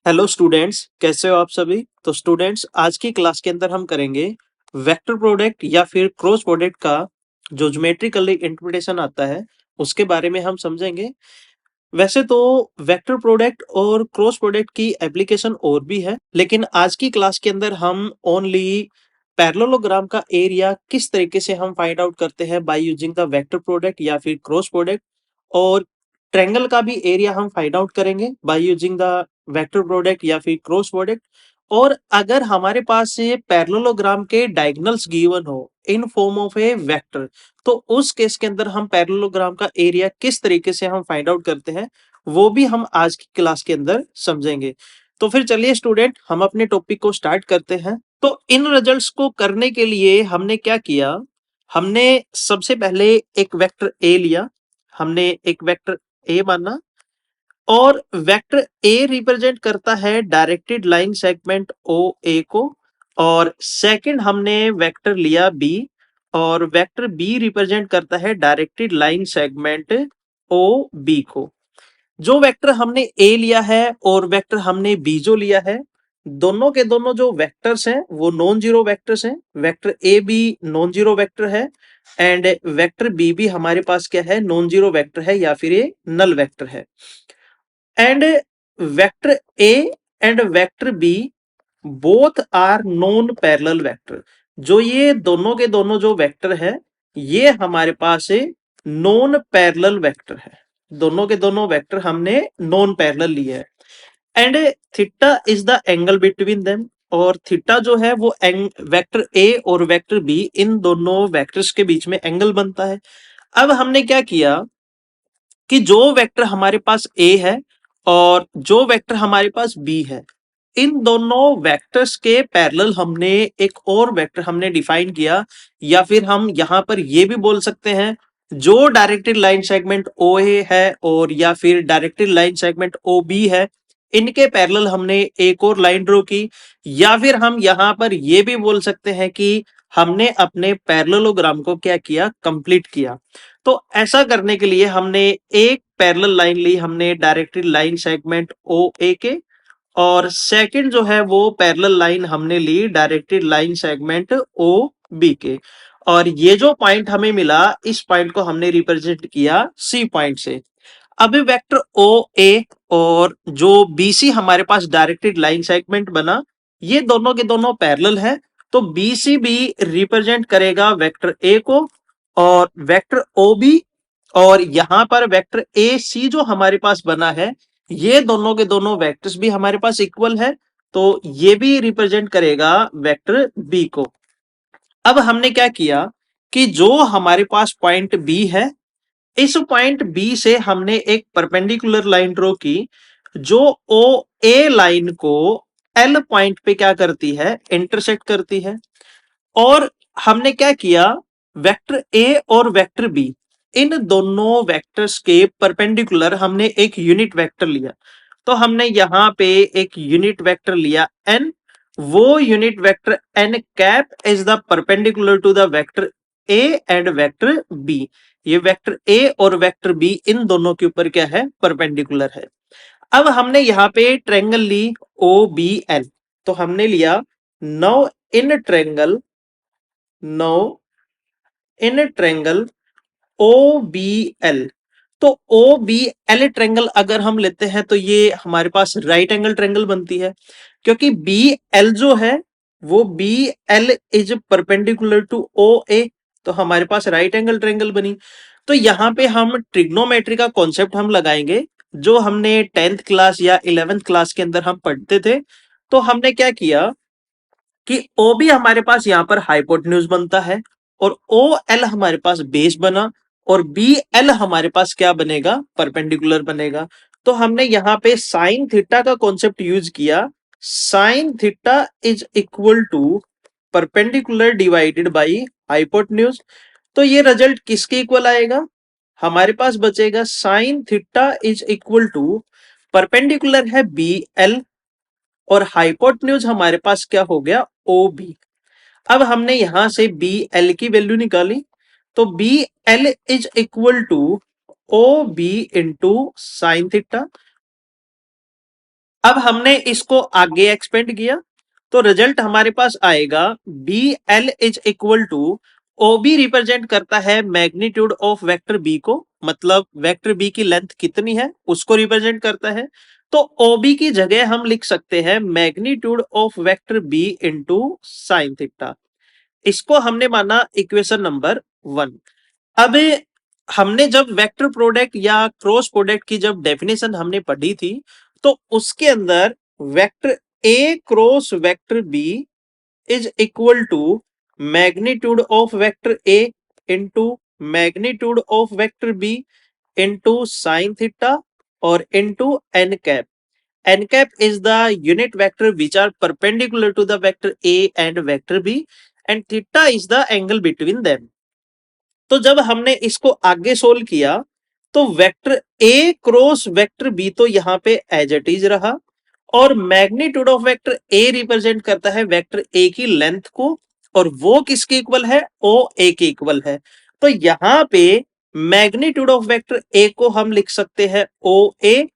Hello students, कैसे हो आप सभी। तो स्टूडेंट्स, आज की क्लास के अंदर हम करेंगे वेक्टर प्रोडक्ट या फिर क्रॉस प्रोडक्ट का जो ज्योमेट्रिकली इंटरप्रिटेशन आता है उसके बारे में हम समझेंगे। वैसे तो वेक्टर प्रोडक्ट और क्रॉस प्रोडक्ट की एप्लीकेशन और भी है, लेकिन आज की क्लास के अंदर हम ओनली पैरेललोग्राम का एरिया किस तरीके से हम फाइंड आउट करते हैं by using the vector product या फिर क्रॉस प्रोडक्ट, और ट्रायंगल का भी एरिया हम फाइंड आउट करेंगे by using the vector product या फिर क्रॉस प्रोडक्ट। और अगर हमारे पास से पैरेललोग्राम के डायगोनल्स गिवन हो इन फॉर्म ऑफ ए वेक्टर, तो उस केस के अंदर हम पैरेललोग्राम का एरिया किस तरीके से हम फाइंड आउट करते हैं वो भी हम आज की क्लास के अंदर समझेंगे। तो फिर चलिए स्टूडेंट, हम अपने टॉपिक को स्टार्ट करते हैं। तो इन रिजल्ट्स को करने के लिए हमने क्या किया, हमने सबसे पहले एक वेक्टर ए लिया, हमने एक वेक्टर ए माना, और वेक्टर ए रिप्रेजेंट करता है डायरेक्टेड लाइन सेगमेंट ओ ए को, और सेकंड हमने वेक्टर लिया बी, और वेक्टर बी रिप्रेजेंट करता है directed line segment O B को। जो वेक्टर हमने ए लिया है और वेक्टर हमने बी जो लिया है, दोनों के दोनों जो वेक्टर्स हैं वो नॉन जीरो वेक्टर्स हैं। वेक्टर ए भी नॉन जीरो वेक्टर है एंड वेक्टर बी भी हमारे पास क्या है, नॉन जीरो वेक्टर है या फिर ये नल वेक्टर है। And vector A and vector B both are non parallel vector. जो ये दोनों के दोनों जो वेक्टर है ये हमारे पास नॉन पैरेलल वेक्टर है। दोनों के दोनों वेक्टर हमने नॉन पैरेलल लिए है। And theta is the angle between them, और थीटा जो है वो वेक्टर ए और वेक्टर बी इन दोनों वेक्टर्स के बीच में एंगल बनता है। अब हमने क्या किया कि जो वेक्टर हमारे पास ए है और जो वेक्टर हमारे पास बी है, इन दोनों वेक्टर्स के पैरेलल हमने एक और वेक्टर हमने डिफाइन किया, या फिर हम यहां पर ये भी बोल सकते हैं जो directed line segment O A है और या फिर directed line segment O B है, इनके पैरेलल हमने एक और लाइन ड्रॉ की। या फिर हम यहां पर ये भी बोल सकते हैं कि हमने अपने पैरेललोग्राम को क्या किया, कंप्लीट किया। तो ऐसा करने के लिए हमने एक पैरेलल लाइन ली, हमने directed line segment O A के, और सेकंड जो है वो पैरेलल लाइन हमने ली directed line segment O B के। और ये जो पॉइंट हमें मिला, इस पॉइंट को हमने रिप्रेजेंट किया सी पॉइंट से। अब वेक्टर ओ ए और जो बीसी हमारे पास डायरेक्टेड लाइन सेगमेंट बना, ये दोनों के दोनों पैरेलल है, तो बीसी भी रिप्रेजेंट करेगा वेक्टर ए को और वेक्टर ओ बी, और यहां पर वेक्टर ए सी जो हमारे पास बना है, ये दोनों के दोनों वेक्टर्स भी हमारे पास इक्वल है, तो ये भी रिप्रेजेंट करेगा वेक्टर बी को। अब हमने क्या किया कि जो हमारे पास पॉइंट बी है, इस पॉइंट बी से हमने एक परपेंडिकुलर लाइन ड्रॉ की जो ओ ए लाइन को एल पॉइंट पे क्या करती है, इंटरसेक्ट करती है। और हमने क्या किया, वेक्टर ए और वेक्टर बी इन दोनों वेक्टर्स के परपेंडिकुलर हमने एक यूनिट वेक्टर लिया। तो हमने यहां पे एक यूनिट वेक्टर लिया एन, वो unit vector N cap is the perpendicular to the vector A and vector B. ये वेक्टर ए और वेक्टर बी इन दोनों के ऊपर क्या है, परपेंडिकुलर है। अब हमने यहाँ पे ट्रायंगल ली ओ बी एल, तो हमने लिया now in triangle, now in triangle O B L. तो ओ बी एल ट्रायंगल अगर हम लेते हैं तो ये हमारे पास राइट एंगल ट्रायंगल बनती है, क्योंकि बी एल जो है वो B L is perpendicular to O A, तो हमारे पास राइट एंगल ट्रायंगल बनी। तो यहाँ पे हम ट्रिग्नोमेट्री का कॉन्सेप्ट हम लगाएंगे जो हमने 10th क्लास या 11th क्लास के अंदर हम पढ़ते थे। तो हमने क्या किया कि ओ बी हमारे पास यहाँ पर हाइपोटेन्यूज बनता है, और ओ एल हमारे पास बेस बना, और बी एल हमारे पास क्या बनेगा, परपेंडिकुलर बनेगा। तो हमने यहाँ पे साइन थीटा का कॉन्सेप्ट यूज किया। Sine theta is equal to perpendicular divided by hypotenuse. तो ये रिजल्ट किसके इक्वल आएगा, हमारे पास बचेगा sine theta is equal to, perpendicular है बी एल और हाइपोटेन्यूज हमारे पास क्या हो गया, ओ बी। अब हमने यहां से बी एल की वैल्यू निकाली, तो B L is equal to O B into sine theta. अब हमने इसको आगे एक्सपेंड किया तो रिजल्ट हमारे पास आएगा B L is equal to O B represent करता है मैग्नीट्यूड ऑफ वेक्टर बी को, मतलब वेक्टर बी की लेंथ कितनी है उसको रिप्रेजेंट करता है। तो ओ बी की जगह हम लिख सकते हैं magnitude of vector B into sine theta. इसको हमने माना इक्वेशन नंबर 1। अब हमने जब वेक्टर प्रोडक्ट या क्रॉस प्रोडक्ट की जब डेफिनेशन हमने पढ़ी थी तो उसके अंदर vector A cross vector B is equal to magnitude of vector A into magnitude of vector B into sine theta और into N cap. N cap is the unit vector which are perpendicular to the vector A and vector B and theta is the angle between them. तो जब हमने इसको आगे solve किया तो vector A cross vector B तो यहाँ पे एज इट इज रहा और magnitude of vector A represent करता है वेक्टर ए की लेंथ को और वो किसके इक्वल है, ओ ए के इक्वल है। तो यहाँ पे मैग्नीट्यूड ऑफ वेक्टर ए को हम लिख सकते हैं ओ ए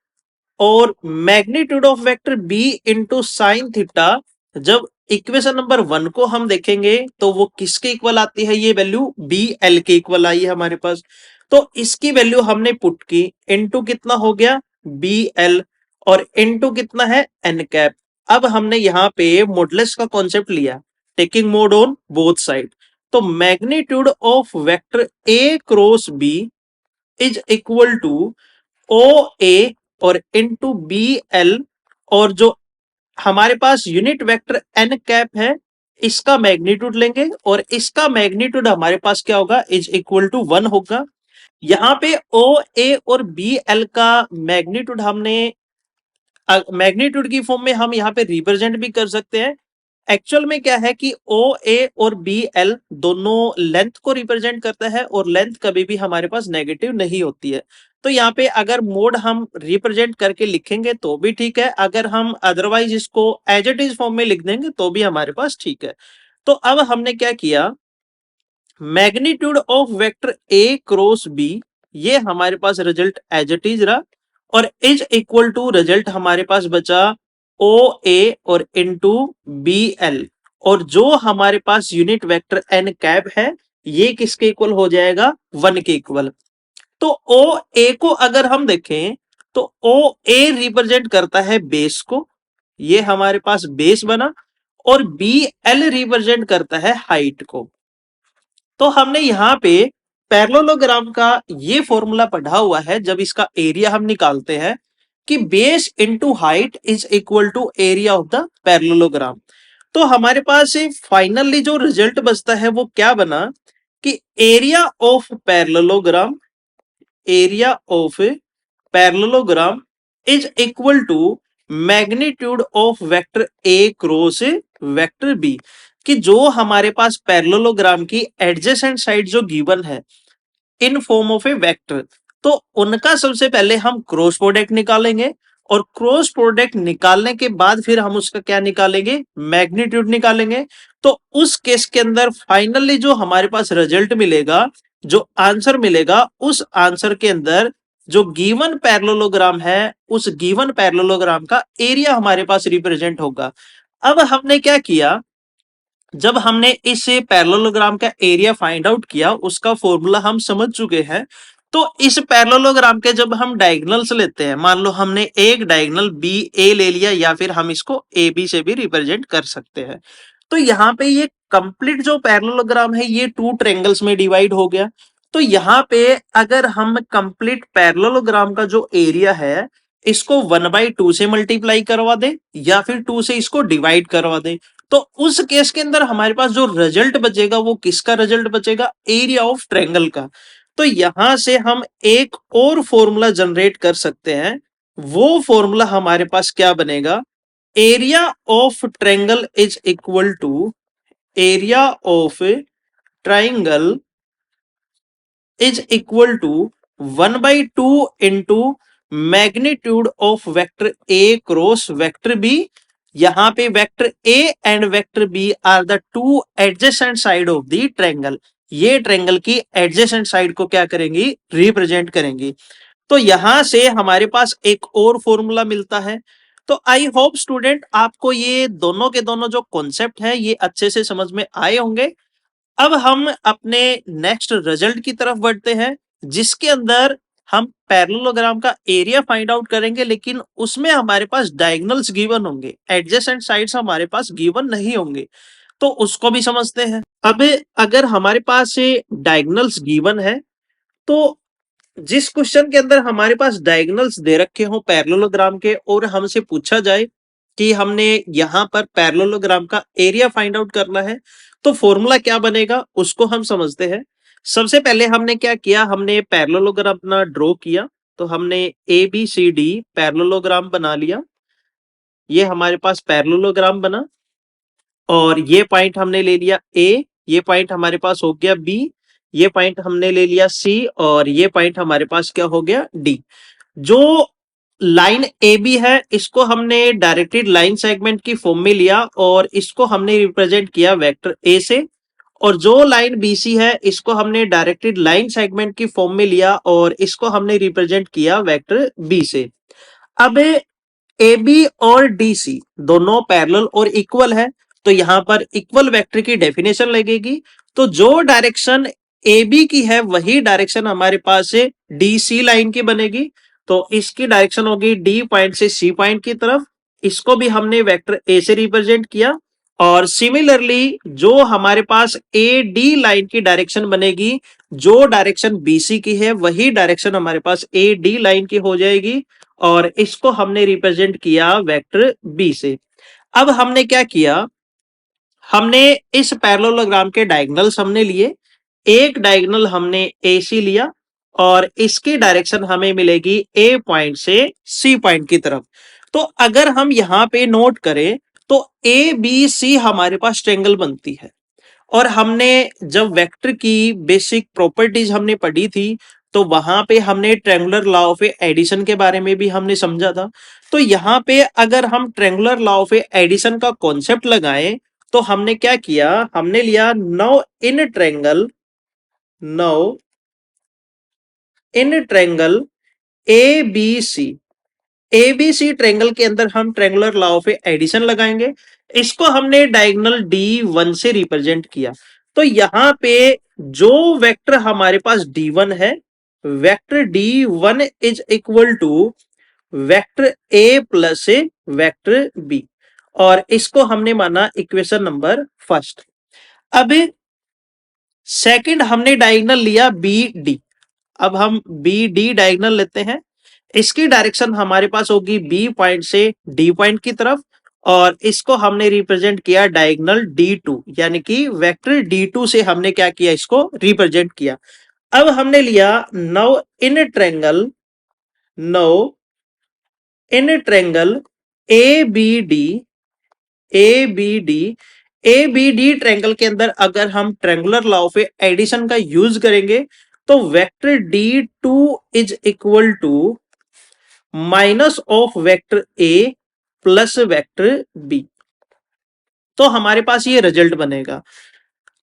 और magnitude of vector B into sine theta. जब इक्वेशन नंबर 1 को हम देखेंगे तो वो किसके इक्वल आती है, ये वैल्यू बी एल के इक्वल आई है हमारे पास। तो इसकी वैल्यू हमने पुट की इंटू कितना हो गया बी एल और इंटू कितना है एन कैप। अब हमने यहाँ पे मॉडुलस का कॉन्सेप्ट लिया taking mod on both side. तो magnitude of vector A cross B is equal to O A और इंटू बी एल और जो हमारे पास यूनिट वेक्टर एन कैप है इसका मैग्नीट्यूड लेंगे और इसका मैग्नीट्यूड हमारे पास क्या होगा इज इक्वल टू 1 होगा। यहाँ पे ओ ए और बी एल का मैग्नीट्यूड हमने मैग्नीट्यूड की फॉर्म में हम यहाँ पे रिप्रेजेंट भी कर सकते हैं। एक्चुअल में क्या है कि ओ ए और बी एल दोनों लेंथ को रिप्रेजेंट करता है और लेंथ कभी भी हमारे पास नेगेटिव नहीं होती है। तो यहाँ पे अगर मोड हम रिप्रेजेंट करके लिखेंगे तो भी ठीक है, अगर हम अदरवाइज इसको एज इट इज फॉर्म में लिख देंगे तो भी हमारे पास ठीक है। तो अब हमने क्या किया magnitude of vector A cross B ये हमारे पास रिजल्ट एज इट इज रहा और इज इक्वल टू रिजल्ट हमारे पास बचा ओ ए और इंटू बी एल और जो हमारे पास यूनिट वेक्टर एन कैप है ये किसके इक्वल हो जाएगा 1 के इक्वल। तो ओ ए को अगर हम देखें तो ओ ए रिप्रेजेंट करता है बेस को, ये हमारे पास बेस बना और बी एल रिप्रेजेंट करता है हाइट को। तो हमने यहाँ पे पैरेललोग्राम का ये फॉर्मूला पढ़ा हुआ है जब इसका एरिया हम निकालते हैं कि base into height is equal to area of the parallelogram. तो हमारे पास फाइनली जो रिजल्ट बचता है वो क्या बना कि area of parallelogram is equal to magnitude of vector A cross vector B कि जो हमारे पास पैरेललोग्राम की एडजेसेंट साइड जो गिवन है in form of a vector तो उनका सबसे पहले हम क्रॉस प्रोडक्ट निकालेंगे और क्रॉस प्रोडक्ट निकालने के बाद फिर हम उसका क्या निकालेंगे मैग्नीट्यूड निकालेंगे। तो उस केस के अंदर फाइनली जो हमारे पास रिजल्ट मिलेगा जो आंसर मिलेगा उस आंसर के अंदर जो गिवन पैरेललोग्राम है उस गिवन पैरेललोग्राम का एरिया हमारे पास रिप्रेजेंट होगा। अब हमने क्या किया जब हमने इस पैरेललोग्राम का एरिया फाइंड आउट किया उसका फॉर्मूला हम समझ चुके हैं। तो इस पैरेललोग्राम के जब हम डायगोनल्स लेते हैं मान लो हमने एक डायगोनल बी ए ले लिया या फिर हम इसको ए बी से भी रिप्रेजेंट कर सकते हैं। तो यहाँ पे ये कंप्लीट जो पैरेललोग्राम है ये 2 ट्रायंगल्स में डिवाइड हो गया। तो यहाँ पे अगर हम कंप्लीट पैरेललोग्राम का जो एरिया है इसको 1/2 से मल्टीप्लाई करवा दें या फिर 2 से इसको डिवाइड करवा दें तो उस केस के अंदर हमारे पास जो रिजल्ट बचेगा वो किसका रिजल्ट बचेगा एरिया ऑफ ट्रायंगल का। तो यहां से हम एक और फॉर्मूला जनरेट कर सकते हैं, वो फॉर्मूला हमारे पास क्या बनेगा area of triangle is equal to area of triangle is equal to 1/2 into magnitude of vector A cross vector B. यहां पे vector A and vector B are the 2 adjacent side of the triangle, ये triangle की adjacent side को क्या करेंगी represent करेंगी। तो यहां से हमारे पास एक और फॉर्मूला मिलता है। तो आई होप स्टूडेंट आपको ये दोनों के दोनों जो कॉन्सेप्ट है ये अच्छे से समझ में आए होंगे। अब हम अपने नेक्स्ट रिजल्ट की तरफ बढ़ते हैं, जिसके अंदर हम पैरेललोग्राम का एरिया फाइंड आउट करेंगे, लेकिन उसमें हमारे पास डायगोनल्स गिवन होंगे, एडजेसेंट साइड्स हमारे पास गिवन नहीं होंगे। तो उसको भी समझते हैं। अब अगर हमारे पास डायगोनल्स गिवन है, तो जिस क्वेश्चन के अंदर हमारे पास डायगोनल्स दे रखे हो पैरेललोग्राम के और हमसे पूछा जाए कि हमने यहां पर पैरेललोग्राम का एरिया फाइंड आउट करना है, तो फॉर्मूला क्या बनेगा उसको हम समझते हैं। सबसे पहले हमने क्या किया, हमने पैरेललोग्राम अपना ड्रॉ किया। तो हमने A B C D parallelogram बना लिया। ये हमारे पास पैरेललोग्राम बना और ये पॉइंट हमने ले लिया ए, ये पॉइंट हमारे पास हो गया बी, ये पॉइंट हमने ले लिया सी और ये पॉइंट हमारे पास क्या हो गया डी। जो लाइन ए बी है इसको हमने डायरेक्टेड लाइन सेगमेंट की फॉर्म में लिया और इसको हमने रिप्रेजेंट किया वेक्टर ए से। और जो लाइन बी सी है इसको हमने डायरेक्टेड लाइन सेगमेंट की फॉर्म में लिया और इसको हमने रिप्रेजेंट किया वेक्टर बी से। अब ए बी और डी सी दोनों पैरेलल और इक्वल है, तो यहां पर इक्वल वेक्टर की डेफिनेशन लगेगी। तो जो डायरेक्शन ए बी की है वही डायरेक्शन हमारे पास से डी सी लाइन की बनेगी। तो इसकी डायरेक्शन होगी डी पॉइंट से सी पॉइंट की तरफ। इसको भी हमने वेक्टर ए से रिप्रेजेंट किया। और सिमिलरली जो हमारे पास ए डी लाइन की डायरेक्शन बनेगी, जो डायरेक्शन बी सी की है वही डायरेक्शन हमारे पास ए डी लाइन की हो जाएगी और इसको हमने रिप्रेजेंट किया वेक्टर बी से। अब हमने क्या किया, हमने इस पैरेललोग्राम के डायगोनल्स हमने लिए। एक डायगोनल हमने ए सी लिया और इसकी डायरेक्शन हमें मिलेगी ए पॉइंट से सी पॉइंट की तरफ। तो अगर हम यहां पे नोट करें तो ए बी सी हमारे पास ट्रायंगल बनती है। और हमने जब वेक्टर की बेसिक प्रॉपर्टीज हमने पढ़ी थी तो वहां पे हमने ट्रायंगुलर लॉ ऑफ एडिशन के बारे में भी हमने समझा था। तो यहाँ पे अगर हम ट्रायंगुलर लॉ ऑफ एडिशन का कॉन्सेप्ट लगाएं तो हमने क्या किया, हमने लिया now in triangle A B C. ABC triangle के अंदर हम ट्रायंगुलर लॉ ऑफ एडिशन लगाएंगे। इसको हमने डायगोनल D1 से रिप्रेजेंट किया। तो यहां पे जो वेक्टर हमारे पास D1 है, vector D1 is equal to vector A plus vector B। और इसको हमने माना इक्वेशन नंबर फर्स्ट। अब सेकंड हमने डायगोनल लिया BD। अब हम BD डायगोनल लेते हैं। इसकी डायरेक्शन हमारे पास होगी बी पॉइंट से डी पॉइंट की तरफ और इसको हमने रिप्रेजेंट किया डायगोनल D2, यानी कि वेक्टर D2 से हमने क्या किया, इसको रिप्रेजेंट किया। अब हमने लिया now in triangle A B D triangle के अंदर अगर हम ट्रायंगुलर लॉ ऑफ एडिशन का यूज करेंगे तो vector D2 is equal to minus of vector A plus vector B. तो हमारे पास ये रिजल्ट बनेगा।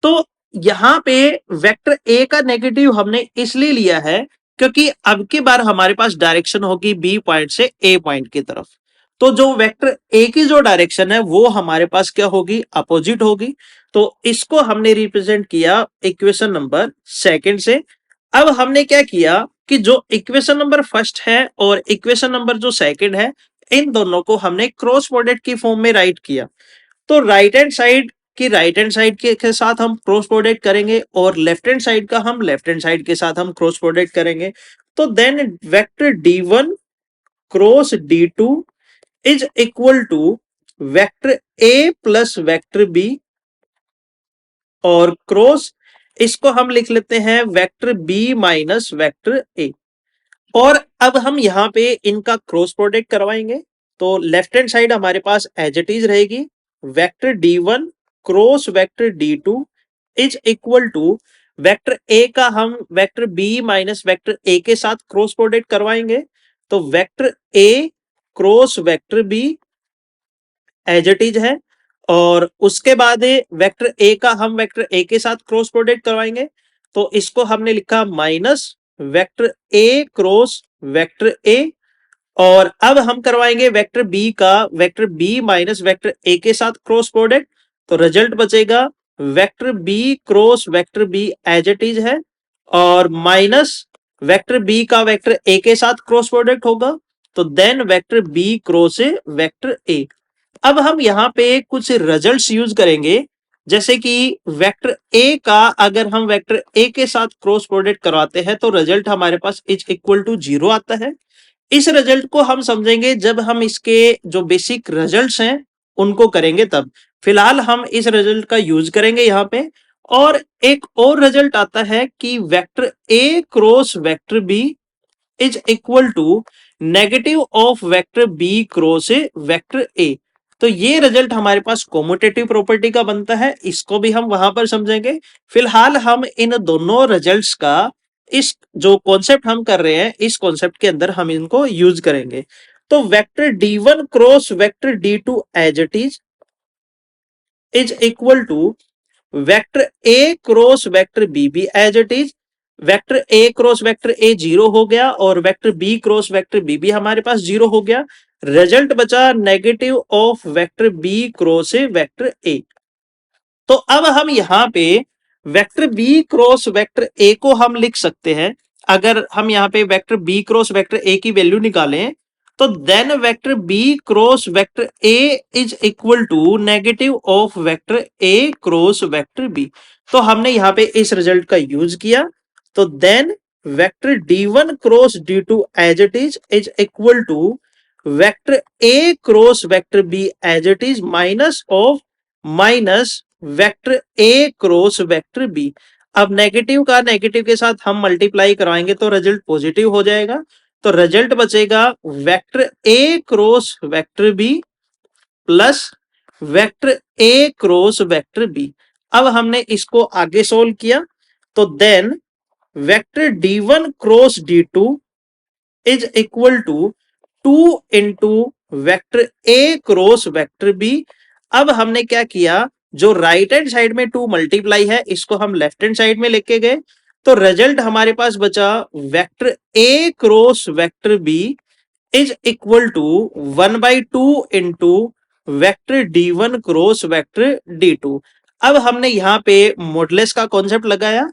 तो यहां पे वेक्टर ए का नेगेटिव हमने इसलिए लिया है क्योंकि अब की बार हमारे पास डायरेक्शन होगी बी पॉइंट से ए पॉइंट की तरफ। तो जो वेक्टर ए की जो डायरेक्शन है वो हमारे पास क्या होगी, अपोजिट होगी। तो इसको हमने रिप्रेजेंट किया इक्वेशन नंबर सेकंड से। अब हमने क्या किया कि जो इक्वेशन नंबर फर्स्ट है और इक्वेशन नंबर जो सेकंड है, इन दोनों को हमने क्रॉस प्रोडक्ट की फॉर्म में राइट किया। तो राइट हैंड साइड के साथ हम क्रॉस प्रोडक्ट करेंगे और लेफ्ट हैंड साइड का हम लेफ्ट हैंड साइड के साथ हम क्रॉस प्रोडक्ट करेंगे। तो then vector D1 cross D2 is equal to vector A plus vector B और क्रॉस इसको हम लिख लेते हैं vector B minus vector A। और अब हम यहां पे इनका क्रॉस प्रोडक्ट करवाएंगे। तो लेफ्ट हैंड साइड हमारे पास एज इट इज रहेगी vector D1 cross vector D2 is equal to vector A का हम vector B minus vector A के साथ क्रॉस प्रोडक्ट करवाएंगे। तो vector A cross vector B as it is है और उसके बाद वेक्टर ए का हम वेक्टर ए के साथ क्रॉस प्रोडक्ट करवाएंगे। तो इसको हमने लिखा minus vector A cross vector A और अब हम करवाएंगे वेक्टर बी का vector B minus vector A के साथ क्रॉस प्रोडक्ट। तो रिजल्ट बचेगा vector B cross vector B as it is है, और माइनस वेक्टर बी का वेक्टर ए के साथ क्रॉस प्रोडक्ट होगा, तो then vector B cross vector A. अब हम यहाँ पे कुछ रिजल्ट्स यूज करेंगे, जैसे कि वेक्टर ए का अगर हम वेक्टर ए के साथ क्रॉस प्रोडक्ट करवाते हैं तो रिजल्ट हमारे पास इज इक्वल टू 0 आता है। इस रिजल्ट को हम समझेंगे जब हम इसके जो बेसिक रिजल्ट्स हैं उनको करेंगे तब। फिलहाल हम इस रिजल्ट का यूज करेंगे यहाँ पे। और एक और रिजल्ट आता है कि vector A cross vector B is equal to negative of vector B cross vector A. तो ये रिजल्ट हमारे पास कॉम्यूटेटिव प्रॉपर्टी का बनता है, इसको भी हम वहां पर समझेंगे। फिलहाल हम इन दोनों रिजल्ट्स का इस जो कॉन्सेप्ट हम कर रहे हैं इस कॉन्सेप्ट के अंदर हम इनको यूज करेंगे। तो vector D one cross vector D two as it is equal to vector A cross vector B भी as it is. Vector A cross vector A 0 हो गया और vector B cross vector B भी हमारे पास 0 हो गया। रिजल्ट बचा negative of vector B cross vector A. तो अब हम यहाँ पे vector B cross vector A को हम लिख सकते हैं। अगर हम यहाँ पे vector B cross vector A की वैल्यू निकालें तो then vector B cross vector A is equal to negative of vector A cross vector B. तो हमने यहाँ पे इस रिजल्ट का यूज किया। तो then vector D one cross D two as it is equal to vector A cross vector B as it is minus vector A cross vector B. अब negative का नेगेटिव के साथ हम मल्टीप्लाई कराएंगे तो रिजल्ट पॉजिटिव हो जाएगा। तो रिजल्ट बचेगा vector A cross vector B plus vector A cross vector B. अब हमने इसको आगे सोल्व किया तो then vector D one cross D two is equal to 2 into vector A cross vector B. अब हमने क्या किया, जो राइट हैंड साइड में 2 मल्टीप्लाई है इसको हम लेफ्ट हैंड साइड में लेके गए। तो रिजल्ट हमारे पास बचा vector A cross vector B is equal to 1/2 into vector D one cross vector D two. अब हमने यहाँ पे मॉडुलस का कॉन्सेप्ट लगाया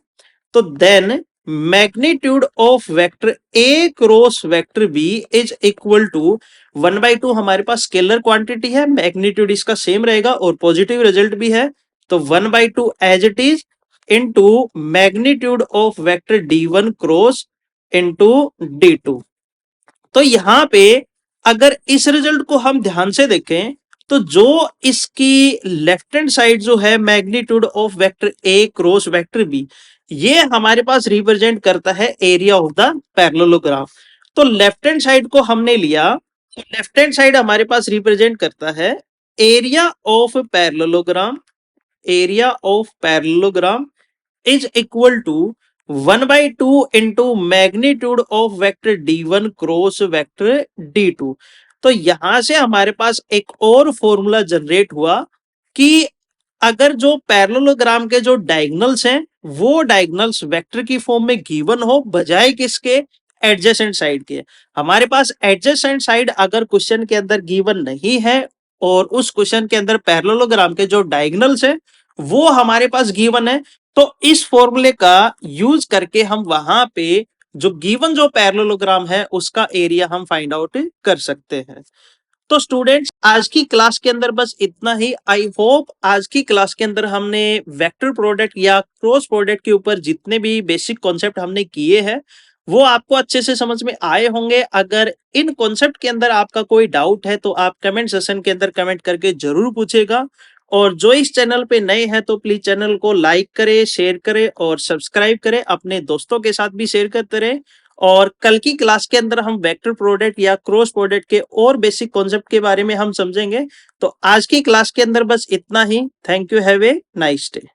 तो then magnitude of vector A cross vector B is equal to 1/2 हमारे पास स्केलर क्वांटिटी है, मैग्नीट्यूड इसका सेम रहेगा और पॉजिटिव रिजल्ट भी है। तो 1/2 as it is into magnitude of vector D one cross into D two. तो यहां पे अगर इस रिजल्ट को हम ध्यान से देखें तो जो इसकी लेफ्ट हैंड साइड जो है magnitude of vector A cross vector B, ये हमारे पास रिप्रेजेंट करता है एरिया ऑफ द पैरेललोग्राम। तो लेफ्ट हैंड साइड को हमने लिया तो लेफ्ट हैंड साइड हमारे पास रिप्रेजेंट करता है area of parallelogram. Area of parallelogram is equal to 1/2 into magnitude of vector D one cross vector D two. तो यहां से हमारे पास एक और फॉर्मूला जनरेट हुआ कि अगर जो पैरेललोग्राम के जो डायगोनल्स हैं वो डायगोनल्स वेक्टर की फॉर्म में गिवन हो बजाय किसके, एडजेसेंट साइड के। हमारे पास एडजेसेंट साइड अगर क्वेश्चन के अंदर गिवन नहीं है और उस क्वेश्चन के अंदर पैरेललोग्राम के जो डायगोनल्स हैं वो हमारे पास गिवन है, तो इस फॉर्मूले का यूज करके हम वहां पे जो गिवन जो पैरेललोग्राम है उसका एरिया हम फाइंड आउट कर सकते हैं। तो स्टूडेंट्स आज की क्लास के अंदर बस इतना ही। आई होप आज की क्लास के अंदर हमने वेक्टर प्रोडक्ट या क्रॉस प्रोडक्ट के ऊपर जितने भी बेसिक कॉन्सेप्ट हमने किए हैं वो आपको अच्छे से समझ में आए होंगे। अगर इन कॉन्सेप्ट के अंदर आपका कोई डाउट है तो आप कमेंट सेशन के अंदर कमेंट करके जरूर पूछेगा। और जो इस चैनल पे नए हैं तो प्लीज चैनल को लाइक करें, शेयर करें और सब्सक्राइब करें, अपने दोस्तों के साथ भी शेयर करते रहें। और कल की क्लास के अंदर हम वेक्टर प्रोडक्ट या क्रॉस प्रोडक्ट के और बेसिक कॉन्सेप्ट के बारे में हम समझेंगे। तो आज की क्लास के अंदर बस इतना ही। Thank you, have a nice day.